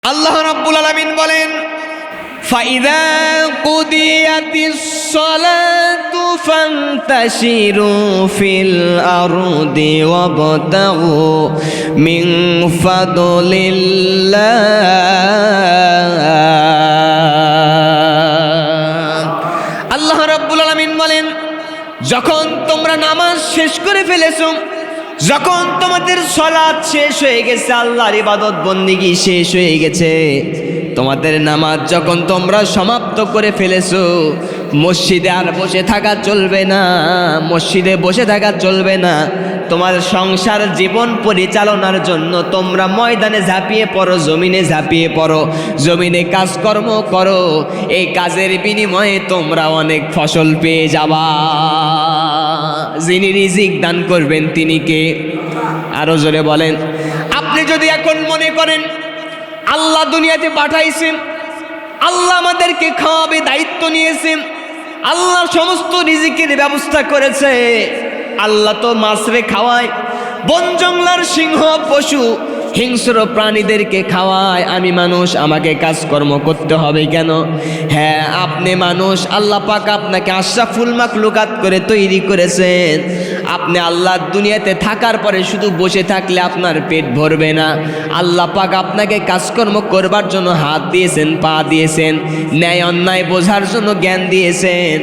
আল্লাহ রাব্বুল আলামিন বলেন, ফাইযা কুদিয়াতিস সালাতু ফান্তাশিরু ফিল আরদি ওয়াবতাগু মিন ফাদলিল্লাহ। আল্লাহ রাব্বুল আলামিন বলেন, যখন তোমরা নামাজ শেষ করে ফেলেছো, যখন তোমাদের সালাত শেষ হয়ে গেছে, আল্লাহর ইবাদত বন্দেগী শেষ হয়ে গেছে, তোমাদের নামাজ যখন তোমরা সমাপ্ত করে ফেলেছো, মসজিদে আর বসে থাকা চলবে না, মসজিদে বসে থাকা চলবে না। তোমার সংসার জীবন পরিচালনার জন্য তোমরা ময়দানে ঝাঁপিয়ে পড়ো, জমিনে ঝাঁপিয়ে পড়ো, জমিনে কাজকর্ম করো। এই কাজের বিনিময়ে তোমরা অনেক ফসল পেয়ে যাবা। যিনি রিজিক দান করবেন তিনি কে? আরো জোরে বলেন। আপনি যদি এখন মনে করেন আল্লাহ দুনিয়াতে পাঠাইছেন, আল্লাহ আমাদেরকে খাওয়াবে দায়িত্ব নিয়েছেন, আল্লাহ সমস্ত রিজিকের ব্যবস্থা করেছে, আল্লাহ তো মাছরে খাওয়ায়, বন জঙ্গলার সিংহ পশু হিংস্র প্রাণীদেরকে খাওয়ায়, আমি মানুষ, আমাকে কাজকর্ম করতে হবে কেন? হ্যাঁ, আপনি মানুষ, আল্লাহ পাক আপনাকে আশরাফুল মাখলুকাত করে তৈরি করেছেন। আপনি আল্লাহ দুনিয়াতে থাকার পরে শুধু বসে থাকলে আপনার পেট ভরবে না। আল্লাহ পাক আপনাকে কাজকর্ম করবার জন্য হাত দিয়েছেন, পা দিয়েছেন, ন্যায় অন্যায় বোঝার জন্য জ্ঞান দিয়েছেন।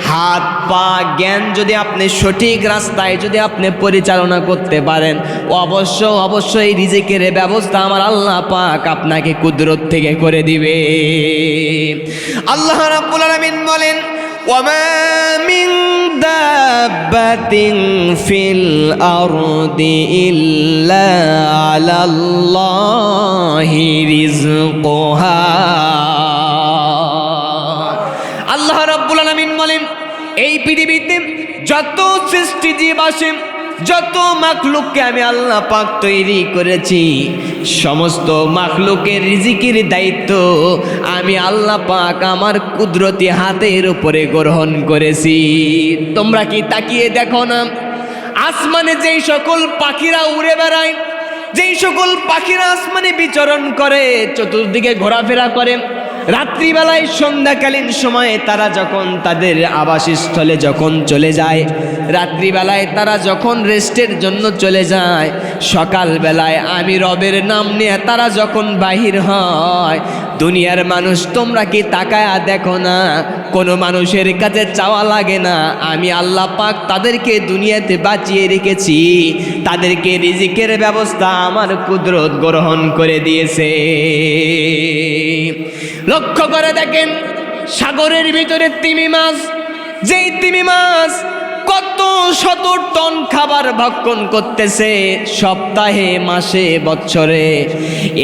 হাত পা জ্ঞান যদি আপনি সঠিক রাস্তায় যদি আপনি পরিচালনা করতে পারেন, অবশ্যই রিজিকের ব্যবস্থা আমার আল্লাহ পাক আপনাকে কুদরত থেকে করে দিবে। আল্লাহ রাব্বুল আলামিন বলেন, ওয়ামা মিন দাব্বাতিন ফিল আরদি ইল্লা আলাল্লাহি রিজকুহা। আল্লাহ রাব্বুল আলামিন বলেন, এই পৃথিবীতে যত সৃষ্টি জীব আছে, যত মাখলুককে আমি আল্লাহ পাক তৈরি করেছি, সমস্ত মাখলুকের রিজিকের দায়িত্ব আমি আল্লাহ পাক আমার কুদরতি হাতের উপরে গ্রহণ করেছি। তোমরা কি তাকিয়ে দেখো না, আসমানে যেই সকল পাখিরা উড়ে বেড়ায়, যেই সকল পাখিরা আসমানে বিচরণ করে, চতুর্দিকে ঘোরাফেরা করে, রাত্রিবেলায় সন্ধ্যাকালীন সময়ে তারা যখন তাদের আবাসস্থলে যখন চলে যায়, রাত্রিবেলায় তারা যখন রেস্টের জন্য চলে যায়, সকালবেলায় আমি রবের নাম নিয়ে তারা যখন বাহির হয়, দুনিয়ার মানুষ তোমরা কি তাকায়া দেখো না? কোনো মানুষের কাছে চাওয়া লাগে না, আমি আল্লাহ পাক তাদেরকে দুনিয়াতে বাঁচিয়ে রেখেছি, তাদেরকে রিজিকের ব্যবস্থা আমার কুদরত গ্রহণ করে দিয়েছে। লক্ষ্য করে দেখেন, সাগরের ভিতরে তিমি মাছ, যেই তিমি মাছ কত শত টন খাবার ভক্ষণ করতেছে সপ্তাহে, মাসে, বছরে।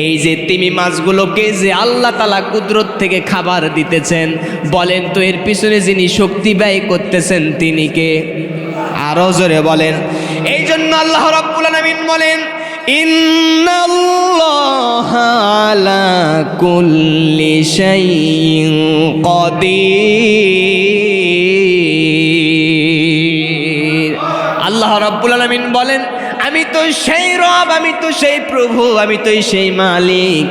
এই যে তিমি মাছগুলোকে যে আল্লাহ তাআলা কুদরত থেকে খাবার দিতেছেন, বলেন তো এর পিছনে যিনি শক্তি ব্যয় করতেছেন তিনি কে? আরো জোরে বলেন। এই জন্য আল্লাহ রাব্বুল আলামিন বলেন, ইন্নাল্লাহা আলা কুল্লি শাইইন কাদির। আল্লাহ রাব্বুল আলামিন বলেন, আমি তো সেই রব, আমি তো সেই প্রভু, আমি তো সেই মালিক,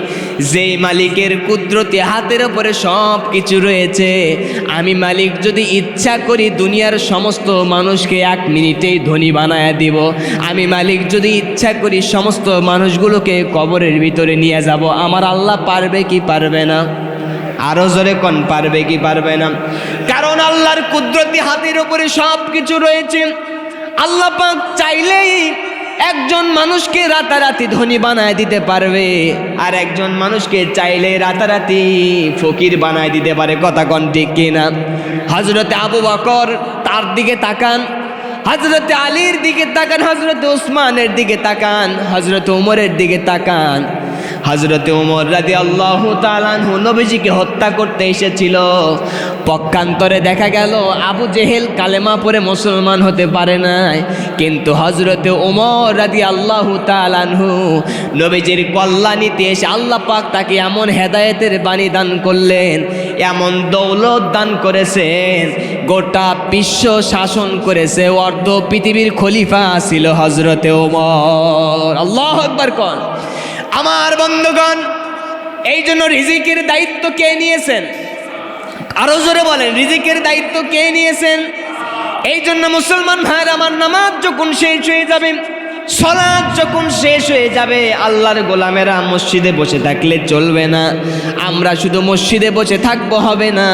যেই মালিকের কুদরতি হাতের উপরে সব কিছু রয়েছে। আমি মালিক যদি ইচ্ছা করি দুনিয়ার সমস্ত মানুষকে 1 মিনিটেই ধনী বানায় দিব। আমি মালিক যদি ইচ্ছা করি সমস্ত মানুষগুলোকে কবরের ভিতরে নিয়ে যাব। আমার আল্লাহ পারবে কি পারবে না? আরো জোরে কোন, পারবে কি পারবে না? কারণ আল্লাহর কুদরতি হাতের উপরে সব কিছু রয়েছে। আল্লাহ পাক চাইলেই একজন মানুষকে রাতারাতি ধনী বানায় দিতে পারবে, আর একজন মানুষকে চাইলে রাতারাতি ফকির বানায় দিতে পারে। কথা কোন ঠিক কিনা? হযরতে আবু বকর তার দিকে তাকান, হযরতে আলীর দিকে তাকান, হযরতে ওসমানের দিকে তাকান, হযরতে ওমরের দিকে তাকান। হযরতে ওমর রাদিয়াল্লাহু তাআলা আনহু নবীজিকে হত্যা করতে এসেছিল। পক্ষান্তরে দেখা গেল আবু জেহেল কালেমা পড়ে মুসলমান হতে পারে নাই, কিন্তু হযরতে ওমর রাদিয়াল্লাহু তাআলা আনহু নবীজির কল্যাণীতে এসে আল্লাহ পাক তাকে এমন হেদায়েতের বাণী দান করলেন, এমন দৌলত দান করেছেন, গোটা বিশ্ব শাসন করেছে। অর্ধ পৃথিবীর খলিফা ছিল হযরতে ওমর। আল্লাহু আকবার কোন। আমার বন্ধুগণ, এই জন্য রিজিকের দায়িত্ব কে নিয়েছেন? আরো জোরে বলেন, রিজিকের দায়িত্ব কে নিয়েছেন? এই জন্য মুসলমান ভাইয়ের আমার, নামাজ যখন শেষ হয়ে যাবে, সালাত যখন শেষ হয়ে যাবে, আল্লাহর গোলামেরা মসজিদে বসে থাকলে চলবে না। আমরা শুধু মসজিদে বসে থাকবো হবে না,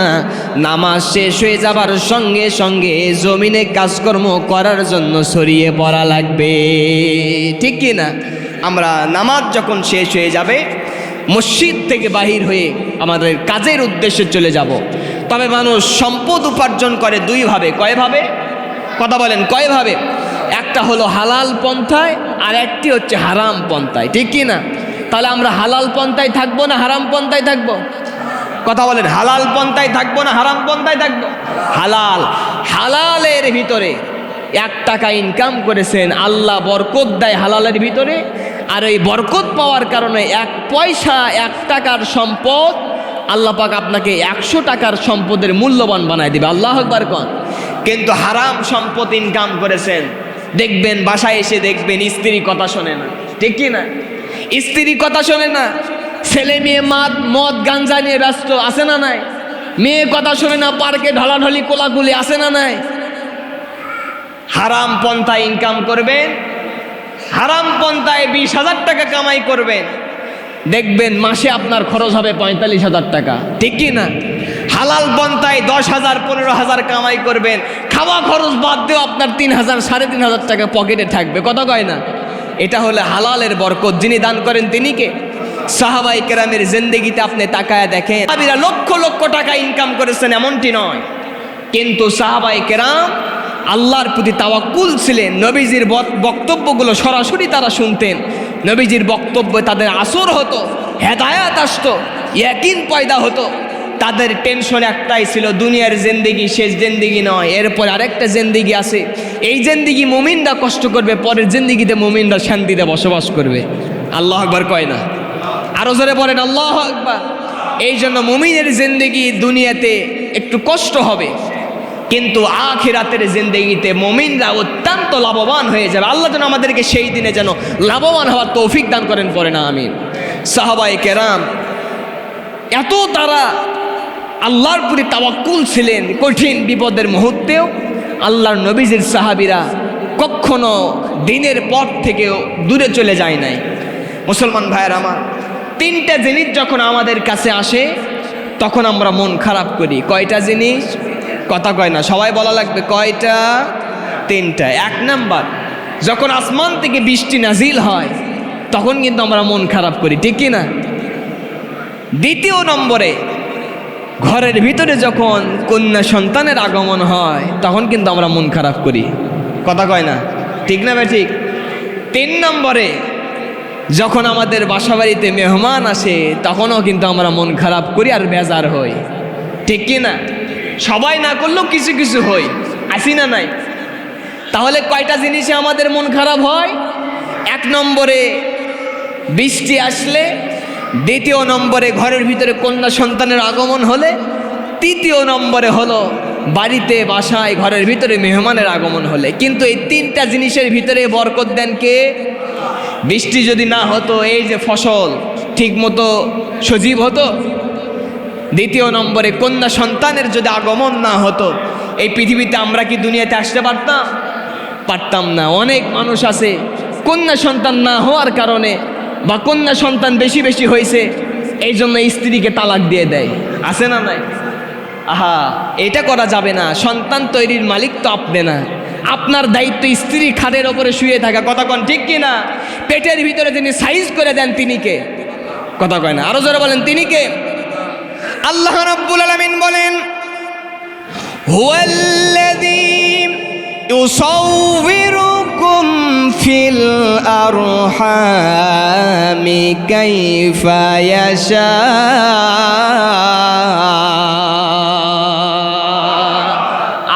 নামাজ শেষ হয়ে যাবার সঙ্গে সঙ্গে জমিনে কাজকর্ম করার জন্য ছড়িয়ে পড়া লাগবে, ঠিক কি না? আমরা নামাজ যখন শেষ হয়ে যাবে মসজিদ থেকে বাহির হয়ে আমাদের কাজের উদ্দেশ্যে চলে যাব। তবে মানুষ সম্পদ উপার্জন করে দুইভাবে। কয়ভাবে? কথা বলেন, কয়ভাবে? একটা হলো হালাল পন্থায়, আর একটি হচ্ছে হারাম পন্থায়, ঠিক কি না? তাহলে আমরা হালাল পন্থায় থাকবো না হারাম পন্থায় থাকবো? কথা বলেন, হালাল পন্থায় থাকবো না হারাম পন্থায় থাকবো? হালাল। হালালের ভিতরে 1 টাকা ইনকাম করেছেন, আল্লাহ বরকত দেয় হালালের ভিতরে, আর এই বরকত পাওয়ার কারণে 1 পয়সা 1 টাকার সম্পদ আল্লাহ পাক আপনাকে 100 টাকার সম্পদের মূল্যবান বানায় দিবে। আল্লাহু আকবার কোন। কিন্তু হারাম সম্পদ ইনকাম করেছেন, দেখবেন বাসায় এসে দেখবেন স্ত্রী কথা শোনে না, ঠিক কি না? স্ত্রী কথা শোনে না, ছেলে মেয়ে মদ গাঞ্জা নিয়ে ব্যস্ত, আছে না নাই? মেয়ে কথা শোনে না, পার্কে ঢলাঢলি কোলাকুলি, আছে না নাই? হারাম পন্থায় ইনকাম করবেন, হারাম পন্থায় 20,000 টাকা কামাই করবেন, দেখবেন মাসে আপনার খরচ হবে 45,000 টাকা, ঠিক কি না? হালাল পন্থায় 10,000 15,000 কামাই করবেন, খাওয়া খরচ বাদ দিয়েও আপনার 3,000 3,500 টাকা পকেটে থাকবে, কথা কয় না? এটা হলো হালালের বরকত। যিনি দান করেন তিনি কে? সাহাবায়ে কেরামের জিন্দেগিতে আপনি তাকায়া দেখেন, সাহাবীরা লক্ষ লক্ষ টাকা ইনকাম করেছেন এমনটি নয়, কিন্তু সাহাবায়ে কেরাম আল্লাহর প্রতি তাওয়াক্কুল ছিলেন। নবীজির বক্তব্যগুলো সরাসরি তারা শুনতেন, নবীজির বক্তব্য তাদের আসর হতো, হেদায়াত আসতো, ইয়াকিন পয়দা হতো। তাদের টেনশন একটাই ছিল, দুনিয়ার জিন্দেগি শেষ জিন্দেগি নয়, এরপর আরেকটা জিন্দেগি আছে। এই জিন্দেগি মুমিনরা কষ্ট করবে, পরের জিন্দেগিতে মুমিনরা শান্তিতে বসবাস করবে। আল্লাহু আকবার কয় না? আরো জোরে বলেন আল্লাহু আকবার। এই জন্য মুমিনের জিন্দেগি দুনিয়াতে একটু কষ্ট হবে, কিন্তু আখিরাতের জিন্দেগিতে মুমিনরা অত্যন্ত লাভবান হয়ে যাবে। আল্লাহ যেন আমাদেরকে সেই দিনে যেন লাভবান হওয়ার তৌফিক দান করেন, পড়ে না আমিন। সাহাবায়ে কেরাম এত তারা আল্লাহর প্রতি তাওয়াক্কুল ছিলেন, কঠিন বিপদের মুহূর্তেও আল্লাহর নবীজির সাহাবীরা কখনো দিনের পথ থেকেও দূরে চলে যায় নাই। মুসলমান ভাইয়ের আমার, 3টা জিনিস যখন আমাদের কাছে আসে তখন আমরা মন খারাপ করি। কয়টা জিনিস? কথা কয় না, সবাই বলা লাগবে। কয়টা? 3টা। 1 নাম্বার, যখন আসমান থেকে বৃষ্টি নাজিল হয় তখন কিন্তু আমরা মন খারাপ করি, ঠিক কি না? 2 নম্বরে, ঘরের ভিতরে যখন কন্যা সন্তানের আগমন হয় তখন কিন্তু আমরা মন খারাপ করি, কথা কয় না, ঠিক না ভাই? ঠিক। 3 নম্বরে, যখন আমাদের বাসা বাড়িতে মেহমান আসে তখনও কিন্তু আমরা মন খারাপ করি আর বেজার হই, ঠিক কি না? সবাই না করলেও কিছু কিছু হই, আসি না নাই? তাহলে কয়টা জিনিসে আমাদের মন খারাপ হয়? 1 নম্বরে বৃষ্টি আসলে, 2 নম্বরে ঘরের ভিতরে কন্যা সন্তানের আগমন হলে, 3 নম্বরে হলো বাড়িতে বাসায় ঘরের ভিতরে মেহমানের আগমন হলে। কিন্তু এই 3টা জিনিসের ভিতরে বরকত দেন কে? বৃষ্টি যদি না হতো এই যে ফসল ঠিক মতো সজীব হতো। 2 নম্বরে, কন্যা সন্তানের যদি আগমন না হতো এই পৃথিবীতে আমরা কি দুনিয়াতে আসতে পারতাম? পারতাম না। অনেক মানুষ আছে কন্যা সন্তান না হওয়ার কারণে বা কন্যা সন্তান বেশি বেশি হয়েছে এই জন্য স্ত্রীকে তালাক দিয়ে দেয়, আছে না নাই? আহা, এটা করা যাবে না। সন্তান তৈরির মালিক তো আপনি না, আপনার দায়িত্ব স্ত্রী খাটের ওপরে শুয়ে থাকা, কথা কন ঠিক কি না? পেটের ভিতরে যিনি সাইজ করে দেন তিনি কে? কথা কয় না, আরো জোরে বলেন তিনি কে? আল্লাহ রাব্বুল আলামিন বলেন, হুয়াল্লাযী ইউসাউবিরুকুম ফিল আরহামি কাইফা ইয়াশা।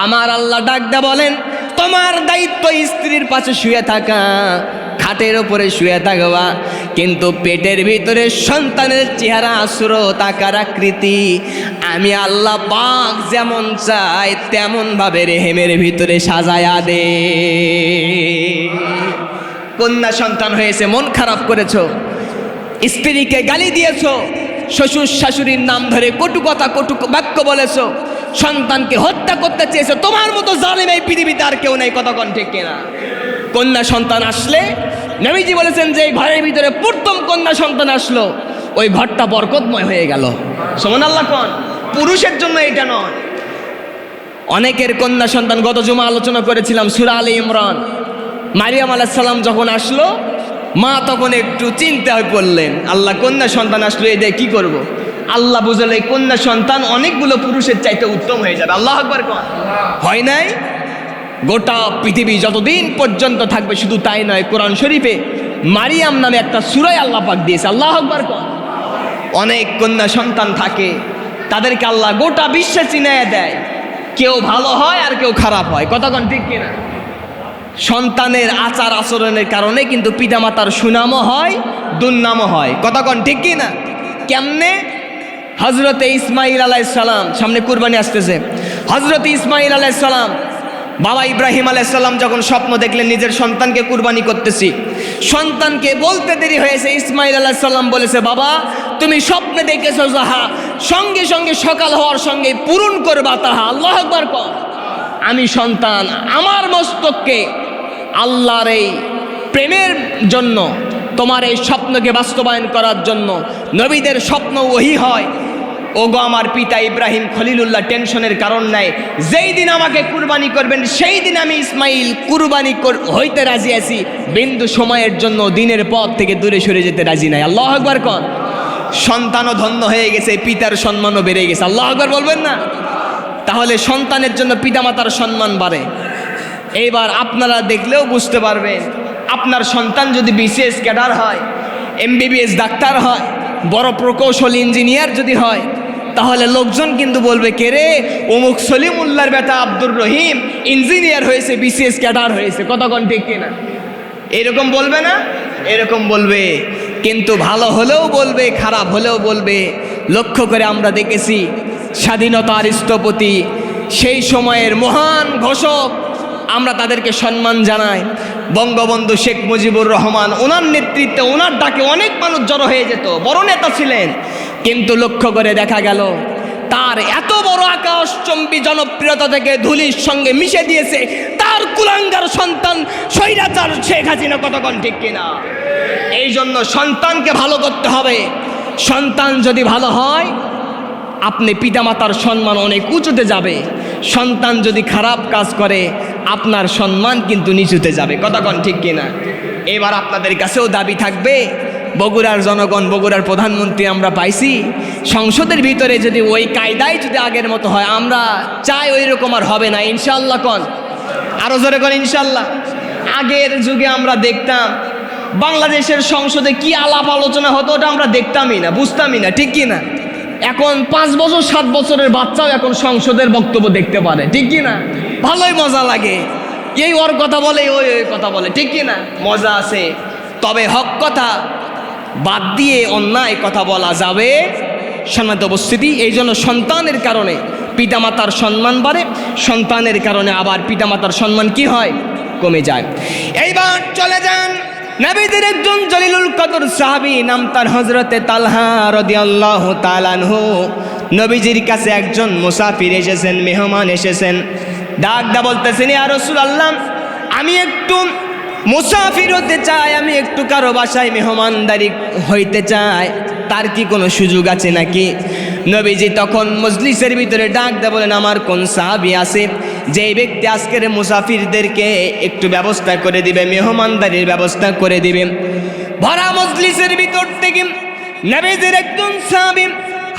আমার আল্লাহ ডাক দে বলেন, তোমার দায়িত্ব স্ত্রীর পাশে শুয়ে থাকা, খাটের উপরে শুয়ে থাকবা, কিন্তু পেটের ভিতরে সন্তানের চেহারা, সুরত, আকার, আকৃতি আমি আল্লাহ পাক যেমন চাই তেমন ভাবে রেহেমের ভিতরে সাজায়া দে। কন্যা সন্তান হয়েছে, মন খারাপ করেছো, স্ত্রীকে গালি দিয়েছো, শ্বশুর শাশুড়ির নাম ধরে কটু কথা কটু বাক্য বলেছো, সন্তানকে হত্যা করতে চেয়েছো, তোমার মতো জালেম এই পৃথিবীতে আর কেউ নেই। কতক্ষণ ঠিক কিনা? কন্যা সন্তান আসলে নবীজি বলেছেন যে ঘরের ভিতরে প্রথম কন্যা সন্তান আসলো, ওই ঘরটা বরকতময় হয়ে গেল। সুবহানাল্লাহ কোন? পুরুষের জন্য এটা নয়। অনেকের কন্যা সন্তান, গত জুমা আলোচনা করেছিলাম সূরা আলে ইমরান, মারিয়াম আলাইহিস সালাম যখন আসলো, মা তখন একটু চিন্তা হয়ে পড়লেন, আল্লাহ কন্যা সন্তান আসলো, এই দিয়ে কি করব? আল্লাহ বুঝালো এই কন্যা সন্তান অনেকগুলো পুরুষের চাইতে উত্তম হয়ে যাবে। আল্লাহু আকবার কোন? হয় নাই? গোটা পৃথিবী যতদিন পর্যন্ত থাকবে, শুধু তাই নয়, কোরআন শরীফে মারিয়াম নামে একটা সূরায় আল্লাহ পাক দিয়েছে। আল্লাহু আকবার কোন? অনেক কন্যা সন্তান থাকে, তাদেরকে আল্লাহ গোটা বিশ্বে চিনাইয়া দেয়, কেউ ভালো হয় আর কেউ খারাপ হয়। কতক্ষণ ঠিক কিনা? সন্তানের আচার আচরণের কারণে কিন্তু পিতামাতার সুনামও হয়, দুর্নামও হয়। কতক্ষণ ঠিক কিনা? কেমনে? হজরতে ইসমাইল আলাইহিস সালাম, সামনে কুরবানি আসতেছে, হজরতে ইসমাইল আলাইহিস সালাম, বাবা ইব্রাহিম আলাইহিস সালাম যখন স্বপ্ন দেখলেন নিজের সন্তানকে কুরবানি করতেছি, সন্তানকে বলতে দেরি হয়েছে, ইসমাইল আলাইহিস সালাম বলেছে, বাবা তুমি স্বপ্নে দেখেছো যাহা, সঙ্গে সঙ্গে সকাল হওয়ার সঙ্গে পূরণ করবা তাহা। আল্লাহু আকবার কর। আমি সন্তান, আমার মস্তককে আল্লাহর এই প্রেমের জন্য, তোমার এই স্বপ্নকে বাস্তবায়ন করার জন্য, নবীদের স্বপ্ন ওহী হয়। ওগো আমার পিতা ইব্রাহিম খলিলুল্লাহ টেনশনের কারণ নাই, যেই দিন আমাকে কুরবানি করবেন সেই দিন আমি ইসমাইল কুরবানি হইতে রাজি আছি, বিন্দু সময়ের জন্য দিনের পথ থেকে দূরে সরে যেতে রাজি নাই। আল্লাহু আকবার কোন? সন্তানও ধন্য হয়ে গেছে, পিতার সম্মানও বেড়ে গেছে। আল্লাহু আকবার বলবেন না? তাহলে সন্তানের জন্য পিতামাতার সম্মান বাড়ে। এইবার আপনারা দেখলেও বুঝতে পারবেন, আপনার সন্তান যদি বিসিএস ক্যাডার হয়, এমবিবিএস ডাক্তার হয়, বড় প্রকৌশল ইঞ্জিনিয়ার যদি হয়, তাহলে লোকজন কিন্তু বলবে, কে রে, অমুক সলিমুল্লাহর বেটা আব্দুর রহিম ইঞ্জিনিয়ার হয়েছে, বিসিএস ক্যাডার হয়েছে। কতক্ষণ ঠিক কিনা? এরকম বলবে না? এরকম বলবে। কিন্তু ভালো হলেও বলবে, খারাপ হলেও বলবে। লক্ষ্য করে আমরা দেখেছি স্বাধীনতার স্থপতি, সেই সময়ের মহান ঘোষক, আমরা তাদেরকে সম্মান জানাই। বঙ্গবন্ধু শেখ মুজিবুর রহমান, ওনার নেতৃত্বে, ওনার ডাকে অনেক মানুষ জড়ো হয়ে যেত, বড় নেতা ছিলেন। কিন্তু লক্ষ্য করে দেখা গেল তার এত বড় আকাশচম্বী জনপ্রিয়তা থেকে ধুলির সঙ্গে মিশে দিয়েছে তার কুলাঙ্গার সন্তান স্বৈরাচার শেখ হাসিনা। কতক্ষণ ঠিক কিনা? এই জন্য সন্তানকে ভালো করতে হবে। সন্তান যদি ভালো হয়, আপনি পিতামাতার সম্মান অনেক উঁচুতে যাবে। সন্তান যদি খারাপ কাজ করে, আপনার সম্মান কিন্তু নিচুতে যাবে। কতক্ষণ ঠিক কিনা? এবার আপনাদের কাছেও দাবি থাকবে, বগুড়ার জনগণ, বগুড়ার প্রধানমন্ত্রী আমরা পাইছি, সংসদের ভিতরে যদি ওই কায়দায় যদি আগের মতো হয়, আমরা চাই ওই রকম আর হবে না ইনশাল্লাহ। কন আরো জোরে কন ইনশাল্লাহ। আগের যুগে আমরা দেখতাম বাংলাদেশের সংসদে কি আলাপ আলোচনা হতো, ওটা আমরা দেখতামই না, বুঝতামই না, ঠিক কিনা? এখন 5 বছর 7 বছরের বাচ্চাও এখন সংসদের বক্তব্য দেখতে পারে, ঠিক কিনা? ভালোই মজা লাগে, এই ওর কথা বলে, ওই কথা বলে, ঠিক কিনা? মজা আছে। তবে হক কথা বাদ দিয়ে অন্যায় কথা বলা যাবে সম্মানিত উপস্থিতি। এই জন্য সন্তানের কারণে পিতামাতার সম্মান বাড়ে, সন্তানের কারণে আবার পিতামাতার সম্মান কি হয়? কমে যায়। এইবার চলে যান নবীদের একজন জলিলুল কদর সাহাবী, নাম তার হযরতে তালহা রাদিয়াল্লাহু তাআলা আনহু। নবীজির কাছে একজন মুসাফির এসেছেন, মেহমান এসেছেন, ডাকদা বলতেছেন, ইয়া রাসূলুল্লাহ, আমি একটু মুসাফির হতে চাই, আমি একটু কারো বাসায় মেহমানদারি হইতে চাই, তার কি কোনো সুযোগ আছে নাকি? নবীজি তখন মজলিসের ভিতরে ডাক দিয়ে বলেন, আমার কোন সাহাবী আছে যেই ব্যক্তি আজকের মুসাফিরদেরকে একটু ব্যবস্থা করে দিবে, মেহমানদারির ব্যবস্থা করে দিবে। ভরা মজলিসের ভিতর থেকে নবীজির একজন সাহাবী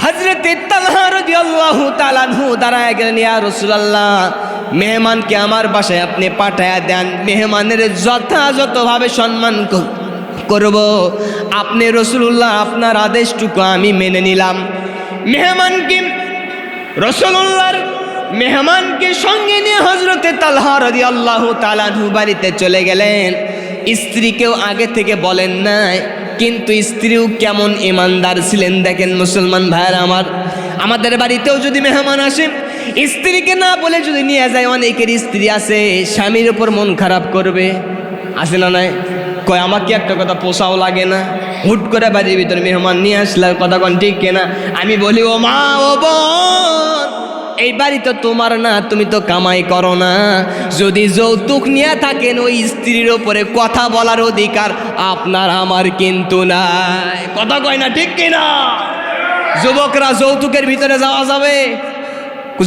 হযরতে তালহা রাদিয়াল্লাহু তাআলা আনহু দাঁড়ায় গেলেন, ইয়া রাসূলুল্লাহ, মেহমানকে আমার বাসায় আপনি পাঠায়া দেন, মেহমানের যথাযথভাবে সম্মান করব। আপনি রাসূলুল্লাহ, আপনার আদেশটুকু আমি মেনে নিলাম। মেহমানকে রাসূলুল্লাহর মেহমানকে সঙ্গে নিয়ে হযরতে তালহা রাদিয়াল্লাহু তাআলা আনহু বাড়িতে চলে গেলেন। স্ত্রীকেও আগে থেকে বলেন নাই, কিন্তু স্ত্রীও কেমন ইমানদার ছিলেন দেখেন মুসলমান ভাইয়েরা আমার। আমাদের বাড়িতেও যদি মেহমান আসে, স্ত্রীকে না বলে যদি নিয়ে যায়, অনেকের স্ত্রী আছে স্বামীর উপর মন খারাপ করবে, আছে না নাই? কয় আমাকে একটা কথা পোষাও লাগে না, হুট করে বাড়ির ভিতরে মেহমান নিয়ে আসলাম, কথা কোন ঠিক কিনা? আমি বলি ও মা ও বোন, এই বাড়ি তো তোমার না, তুমি তো কামাই করো না। যদি যৌতুক নিয়ে থাকেন ওই স্ত্রীর ওপরে কথা বলার অধিকার আপনার আমার কিন্তু নাই, কথা কয় না ঠিক কিনা? যুবকরা যৌতুকের ভিতরে যাওয়া যাবে?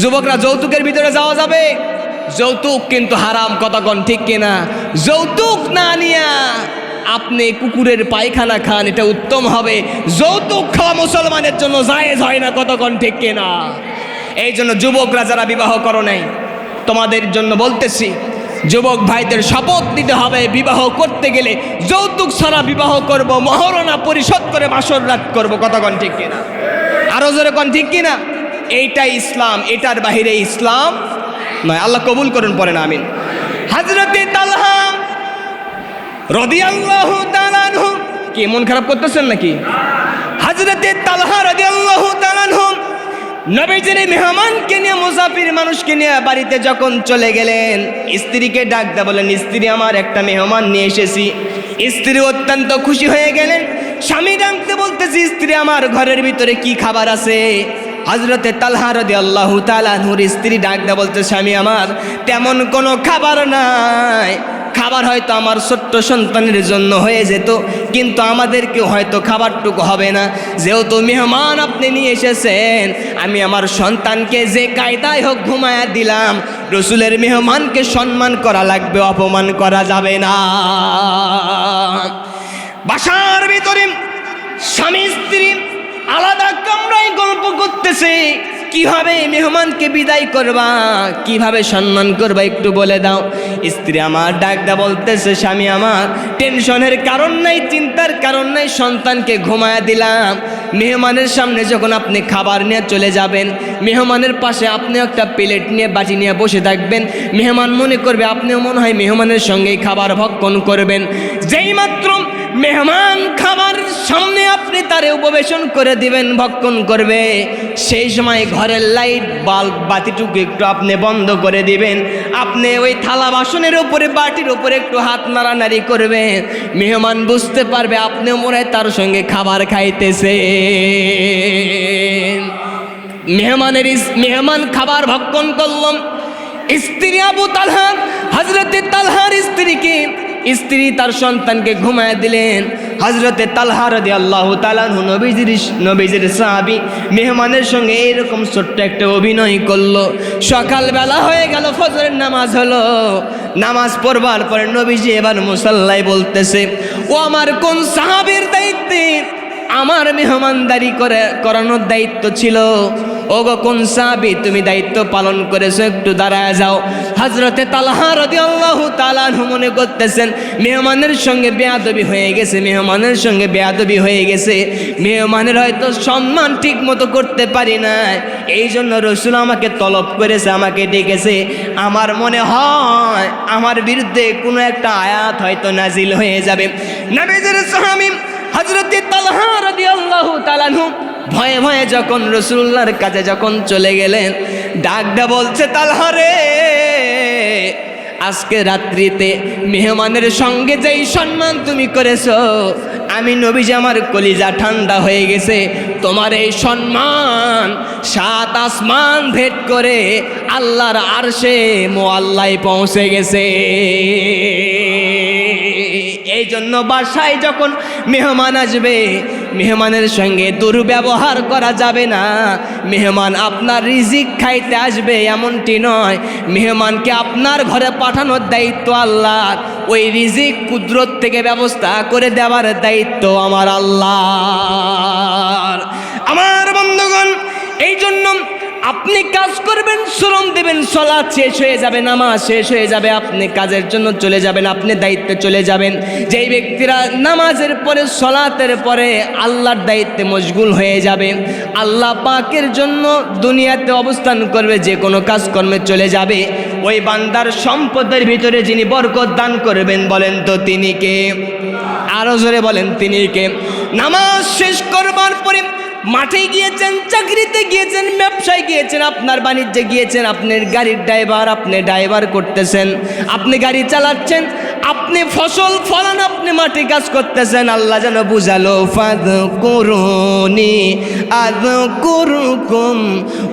যুবকরা যৌতুকের ভিতরে যাওয়া যাবে? যৌতুক কিন্তু হারাম, কথা কোন ঠিক কিনা? যৌতুক না নিয়া আপনি কুকুরের পায়খানা খান, এটা উত্তম হবে। যৌতুক খাওয়া মুসলমানের জন্য জায়েজ হয় না, কথা কোন ঠিক কিনা? এই জন্য যুবকরা যারা বিবাহ করো নাই, তোমাদের জন্য বলতেছি, যুবক ভাইদের শপথ নিতে হবে, বিবাহ করতে গেলে যৌতুক ছাড়া বিবাহ করব, মহারণা পরিশোধ করে বাসর রাত করব, কথা কোন ঠিক কিনা? আরো জোরে কোন ঠিক কিনা? এইটাই ইসলাম, এটার বাহিরে ইসলাম নয়। আল্লাহ কবুল করুন, পড়েন আমিন। হযরতে তালহা রাদিয়াল্লাহু তাআলা আনহু, কি মন খারাপ করতেছেন নাকি? হযরতে তালহা রাদিয়াল্লাহু তাআলা আনহু নবীজির মেহমানকে নিয়ে, মুসাফির মানুষকে নিয়ে বাড়িতে যখন চলে গেলেন, স্ত্রীকে ডাক দেয়া বলেন, স্ত্রী আমার একটা মেহমান নিয়ে এসেছি। স্ত্রী অত্যন্ত খুশি হয়ে গেলেন। স্বামী ডাকতে বলতেছি, স্ত্রী আমার ঘরের ভিতরে কি খাবার আছে? হযরতে তালহা রাদিয়াল্লাহু তাআলা আনহুর স্ত্রী ডাক দেয়া বলতে, স্বামী আমার তেমন কোনো খাবার নাই, খাবার হয়তো আমার ছোট্ট সন্তানের জন্য হয়ে যেত, কিন্তু আমাদেরকে হয়তো খাবারটুকু হবে না। যেহেতু মেহমান আপনি নিয়ে এসেছেন, আমি আমার সন্তানকে যে কায়দায় হোক ঘুমায়া দিলাম। রসুলের মেহমানকে সম্মান করা লাগবে, অপমান করা যাবে না। বাসার ভিতরে স্বামী স্ত্রী আলাদা কামরায় গল্প করতেছে, কিভাবে মেহমানকে বিদায় করবা, কিভাবে সম্মান করবা একটু বলে দাও। স্ত্রী আমার ডাক দা বলতেছে, স্বামী আমার টেনশনের কারণ নাই, চিন্তার কারণ নাই, সন্তানকে ঘুমায়া দিলাম। মেহমানের সামনে যখন আপনি খাবার নিয়ে চলে যাবেন, মেহমানের পাশে আপনি একটা প্লেট নিয়ে বাটি নিয়ে বসে থাকবেন। মেহমান মনে করবে আপনিও মনে হয় মেহমানের সঙ্গেই খাবার ভক্ষণ করবেন। যেই মাত্র মেহমান খাবার সামনে আপনি তারে উপবেশন করে দিবেন, ভক্ষণ করবে, সেই সময় ঘরের লাইট বাল্ব বাতিটুকু একটু আপনি বন্ধ করে দিবেন। আপনি ওই থালা বাসনের উপরে বাটির উপরে একটু হাত নাড়ানাড়ি করবেন। মেহমান বুঝতে পারবে আপনিও মনে হয় তার সঙ্গে খাবার খাইতেছে। মেহমান খাবার ভক্ষণ করলাম। স্ত্রী আবু তালহা, হযরতে তালহার স্ত্রী তার সন্তানকে ঘুমায় দিলেন। হযরতে তালহা রাদিয়াল্লাহু তাআলা আনহু নবীজির সাহাবী, মেহমানের সঙ্গে এরকম ছোট্ট একটা অভিনয় করলো। সকালবেলা হয়ে গেল, ফজরের নামাজ হলো। নামাজ পড়বার পরে নবীজি এবার মুসাল্লায় বলতেছে, ও আমার কোন সাহাবীর দায়িত্বে আমার মেহমানদারি করানোর দায়িত্ব ছিল? ওগো কোন সাহাবী তুমি দায়িত্ব পালন করেছো, একটু দাঁড়ায় যাও। হযরতে তালহা রাদিয়াল্লাহু তাআলা আনহু মনে করতেছেন মেহমানের সঙ্গে বেয়াদবি হয়ে গেছে, মেহমানের সঙ্গে বেয়াদবি হয়ে গেছে, মেহমানের হয়তো সম্মান ঠিক মতো করতে পারি না, এই জন্য রসুল আমাকে তলব করেছে, আমাকে ডেকেছে। আমার মনে হয় আমার বিরুদ্ধে কোনো একটা আয়াত হয়তো নাজিল হয়ে যাবে। নবীজির সাহাবী হযরতে তালহা রাদিয়াল্লাহু তাআলা আনহু ভয়ে ভয়ে যখন রাসূলুল্লাহর কাছে যখন চলে গেলেন, ডাকটা বলছে, তালহা রে, আজকে রাত্রিতে মেহমানের সঙ্গে যেই সম্মান তুমি করেছো, আমি নবীজি আমার কলিজা ঠান্ডা হয়ে গেছে। তোমার এই সম্মান 7 আসমান ভেদ করে আল্লাহর আরশে মুআল্লায় পৌঁছে গেছে। এই জন্য বাসায় যখন মেহমান আসবে, মেহমানের সঙ্গে দুর্ব্যবহার করা যাবে না। মেহমান আপনার রিজিক খাইতে আসবে এমনটি নয়, মেহমানকে আপনার ঘরে পাঠানোর দায়িত্ব আল্লাহর, ওই রিজিক কুদরত থেকে ব্যবস্থা করে দেওয়ার দায়িত্ব আমার আল্লাহর। আমার বন্ধুগণ, এই জন্য আপনি কাজ করবেন, শ্রম দেবেন, সালাত শেষ হয়ে যাবে, নামাজ শেষ হয়ে যাবে, আপনি কাজের জন্য চলে যাবেন, আপনি দায়িত্বে চলে যাবেন। যেই ব্যক্তিরা নামাজের পরে সালাতের পরে আল্লাহর দায়িত্বে মশগুল হয়ে যাবে, আল্লাহ পাকের জন্য দুনিয়াতে অবস্থান করবে, যে কোনো কাজকর্মে চলে যাবে, ওই বান্দার সম্পদের ভিতরে যিনি বরকত দান করবেন, বলেন তো তিনি কে? আরো জোরে বলেন, তিনি কে? নামাজ শেষ করবার পরে মাঠে গিয়েছেন, চাকরিতে গিয়েছেন, ব্যবসায় গিয়েছেন, আপনার বাণিজ্যে গিয়েছেন, আপনার গাড়ির ড্রাইভার, আপনি ড্রাইভার করতেছেন, আপনি গাড়ি চালাচ্ছেন, আপনি ফসল ফলান, আপনি মাটি কাজ করতেছেন, আল্লাহ যেন বুঝালো ফাযকুরুনি আযকুরুকুম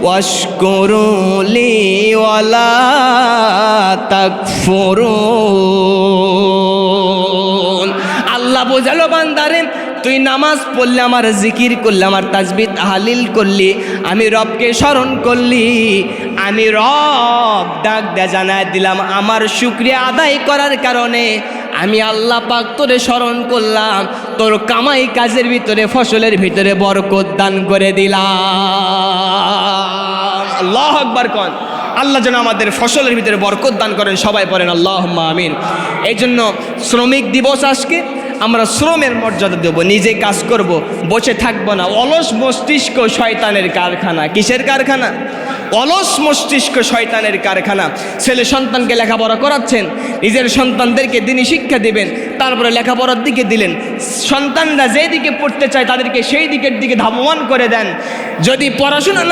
ওয়াশকুরুলি ওয়ালা তাকফুরুন। আল্লাহ বোঝালো বান্দারে, তুই নামাজ পড়লে, আমার জিকির করলে, আমার তাসবিহ তাহলিল করলি, আমি রবকে স্মরণ করলি, আমি রব ডাক দেয়া জানায় দিলাম, আমার শুকরিয়া আদায় করার কারণে আমি আল্লাহ পাক তোরে স্মরণ করলাম, তোর কামাই কাজের ভিতরে, ফসলের ভিতরে বরকত দান করে দিলাম। আল্লাহু আকবার কোন। আল্লাহ যেন আমাদের ফসলের ভিতরে বরকত দান করেন, সবাই পড়েন আল্লাহুম্মা আমিন। এই জন্য শ্রমিক দিবস আজকে, আমরা শ্রমের মর্যাদা দেব, নিজে কাজ করব, বসে থাকবো না। অলস মস্তিষ্ক শয়তানের কারখানা। কিসের কারখানা? অলস মস্তিষ্ক শয়তানের কারখানা। ছেলে সন্তানকে লেখাপড়া করাচ্ছেন, নিজের সন্তানদেরকে দিনী শিক্ষা দিবেন, তারপরে লেখাপড়ার দিকে দিলেন, সন্তানরা যেই দিকে পড়তে চায় তাদেরকে সেই দিকের দিকে ধাবমান করে দেন। যদি পড়াশোনা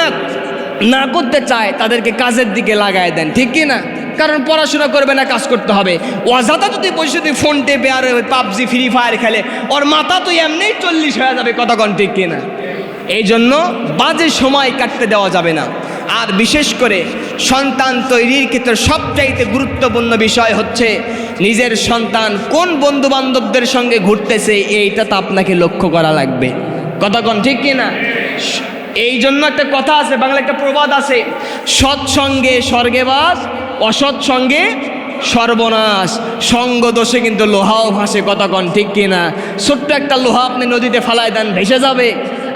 না করতে চায় তাদেরকে কাজের দিকে লাগায় দেন, ঠিক কি না? কারণ পড়াশোনা করবে না, কাজ করতে হবে। অযথা যদি বসে তুই ফোন টেপে আর পাবজি ফ্রি ফায়ার খেলে, ওর মাথা তো এমনিই 40 হয়ে যাবে, কতক্ষণ, ঠিক কিনা? এই জন্য বাজে সময় কাটতে দেওয়া যাবে না। আর বিশেষ করে সন্তান তৈরির ক্ষেত্রে সবচাইতে গুরুত্বপূর্ণ বিষয় হচ্ছে নিজের সন্তান কোন বন্ধু বান্ধবদের সঙ্গে ঘুরতেছে, এইটা তো আপনাকে লক্ষ্য করা লাগবে, কতক্ষণ, ঠিক কিনা? এই জন্য একটা কথা আছে, বাংলা একটা প্রবাদ আছে, সৎসঙ্গে স্বর্গবাস, অসৎ সঙ্গে সর্বনাশ। সঙ্গ দোষে কিন্তু লোহাও ভাসে, কতক্ষণ, ঠিক কিনা? ছোট্ট একটা লোহা আপনি নদীতে ফালায় দেন, ভেসে যাবে,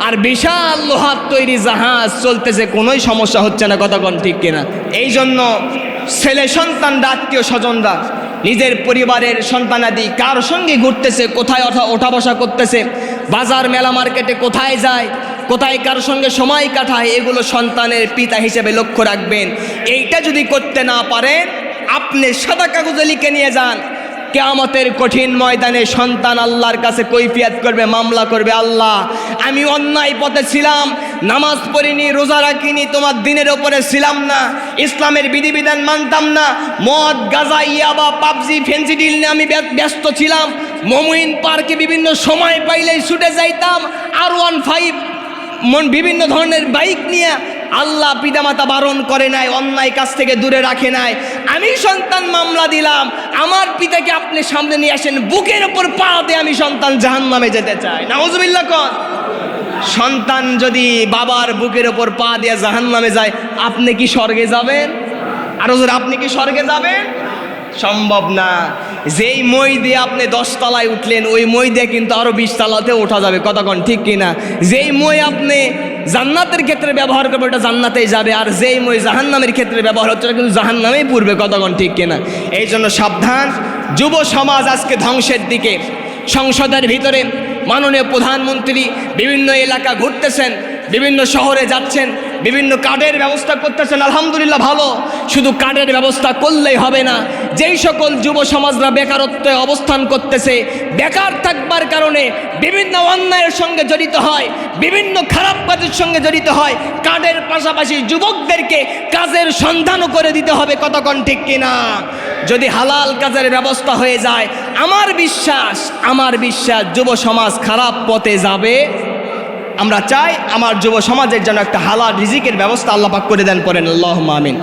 আর বিশাল লোহার তৈরি জাহাজ চলতেছে, কোনোই সমস্যা হচ্ছে না, কতক্ষণ, ঠিক কিনা? এই জন্য ছেলে সন্তানরা, আত্মীয় স্বজনরা, নিজের পরিবারের সন্তানাদি কার সঙ্গে ঘুরতেছে, কোথায় ওঠা বসা করতেছে, বাজার মেলা মার্কেটে কোথায় যায়, কোথায় কার সঙ্গে সময় কাটায়, এগুলো সন্তানের পিতা হিসেবে লক্ষ্য রাখবেন। এইটা যদি করতে না পারেন, আপনি সাদা কাগজে লিখে নিয়ে যান, কিয়ামতের কঠিন ময়দানে সন্তান আল্লাহর কাছে কৈফিয়ত করবে, মামলা করবে, আল্লাহ আমি অন্যায় পথে ছিলাম, নামাজ পড়িনি, রোজা রাখিনি, তোমার দিনের ওপরে ছিলাম না, ইসলামের বিধিবিধান মানতাম না, মদ গাঁজা ইয়াবা পাবজি ফেন্সিডিল নিয়ে আমি ব্যস্ত ছিলাম, মমুইন পার্কে বিভিন্ন সময় পাইলেই ছুটে যাইতাম, R15 বিভিন্ন ধরনের বাইক নিয়ে, আল্লাহ পিতামাতা বারণ করে নাই, অন্যায় কাজ থেকে দূরে রাখে নাই, আমি সন্তান মামলা দিলাম, আমার পিতাকে আপনি সামনে নিয়ে আসেন, বুকের ওপর পা দিয়ে আমি সন্তান জাহান্নামে যেতে চাই, নাউজুবিল্লাহ কন। সন্তান যদি বাবার বুকের ওপর পা দিয়ে জাহান্নামে যায়, আপনি কি স্বর্গে যাবেন? আর হুজুর আপনি কি স্বর্গে যাবেন? সম্ভব না। যেই মই দিয়ে আপনি 10 তলায় উঠলেন, ওই মই দিয়ে কিন্তু আরো 20 তলাতে ওঠা যাবে, কতক্ষণ, ঠিক কিনা? যেই মই আপনি জান্নাতের ক্ষেত্রে ব্যবহার করবে, ওটা জান্নাতেই যাবে, আর যেই মই জাহান্নামের ক্ষেত্রে ব্যবহার হচ্ছে, ওটা কিন্তু জাহান্নামেই পূর্বে, কতক্ষণ, ঠিক কিনা? এই জন্য সাবধান। যুব সমাজ আজকে ধ্বংসের দিকে। সংসদের ভিতরে মাননীয় প্রধানমন্ত্রী বিভিন্ন এলাকা ঘুরতেছেন, বিভিন্ন শহরে যাচ্ছেন, বিভিন্ন কার্ডের ব্যবস্থা করতেছেন, আলহামদুলিল্লাহ ভালো। শুধু কার্ডের ব্যবস্থা করলেই হবে না, যেই সকল যুব সমাজরা বেকারত্বে অবস্থান করতেছে, বেকার থাকবার কারণে বিভিন্ন অন্যায়ের সঙ্গে জড়িত হয়, বিভিন্ন খারাপ কাজের সঙ্গে জড়িত হয়, কার্ডের পাশাপাশি যুবকদেরকে কাজের সন্ধানও করে দিতে হবে, কতক্ষণ, ঠিক কিনা? যদি হালাল কাজের ব্যবস্থা হয়ে যায়, আমার বিশ্বাস যুব সমাজ খারাপ পথে যাবে। আমরা চাই আমার যুব সমাজের জন্য একটা হালাল রিজিকের ব্যবস্থা আল্লাহ পাক করে দেন, পড়েন আল্লাহুম্মা আমিন।